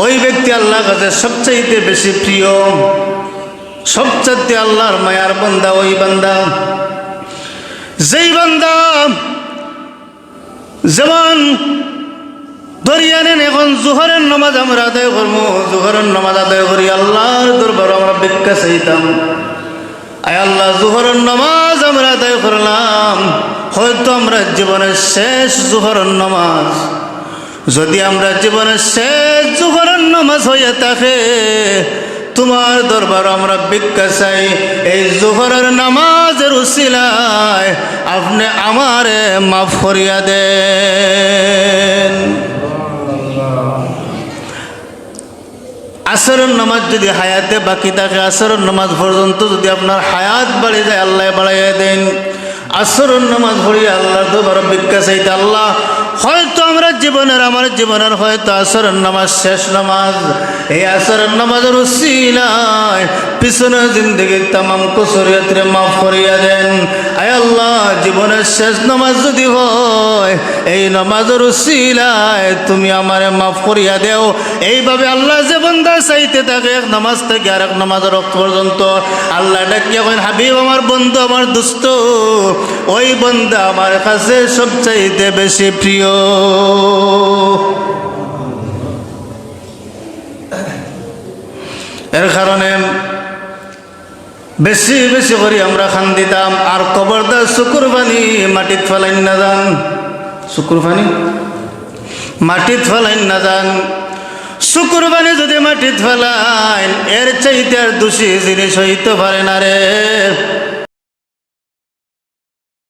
ওই ব্যক্তি আল্লাহর কাছে সবচাইতে বেশি প্রিয়, সবচাইতে আল্লাহর মায়ার বান্দা ওই বান্দা, যেই বান্দা যেমন ধরিয়া নেন এখন জোহরের নামাজ আমরা আদায় করবো, জোহরের নামাজ আদায় করি আল্লাহর দরবার আমরা ভিক্ষা চাইতাম। আয় আল্লাহ, জোহরের নামাজ আমরা আদায় করলাম, হয়তো আমরা জীবনের শেষ জোহরের নামাজ, যদি আমরা জীবনের শেষ জোহরের নামাজ হয়ে থাকে, তোমার দরবার আমরা ভিক্ষা চাই, এই জোহরের নামাজের উসিলায় আপনি আমারে মাফ করিয়া দেন। আসরের নামাজ যদি হায়াতে বাকি থাকে, আসরের নামাজ পর্যন্ত যদি আপনার হায়াত বাড়ে যায়, আল্লাহ বাড়াইয়া দেন। আসরের নামাজ পড়িয়া আল্লাহর দরবার ভিক্ষা চাইতে, আল্লাহ হয়তো আমরা আমার জীবনের হয়তো আসরের নামাজ শেষ নামাজ, এই আসরের নামাজের উসিলায় পিছনের জিন্দেগির তামাম কুসরিয়াতরে মাফ করিয়া দেন। আয় আল্লাহ, জীবনের শেষ নামাজ যদি হয়, এই নামাজের উসিলায় তুমি আমারে মাফ করিয়া দেও। এইভাবে আল্লাহ যে বান্দা চাইতে থাকে এক নামাজ থেকে আরেক নামাজের রক্ত পর্যন্ত, আল্লাহ ডাকিয়া কইন, হাবিব আমার বন্ধু আমার দোস্ত, ওই বান্দা আমার কাছে সবচাইতে বেশি প্রিয়। এর কারণে বেশি বেশি করে আমরা খান দিতাম। আর খবরদার শুকুর পানি মাটিত ফেলাইন না যান, শুকুর পানি মাটিত ফেলাইন না যান। শুকুর পানি যদি মাটিত ফেলাইন, এর চাইতে আর দোষী জিনিস হইতে পারে না রে।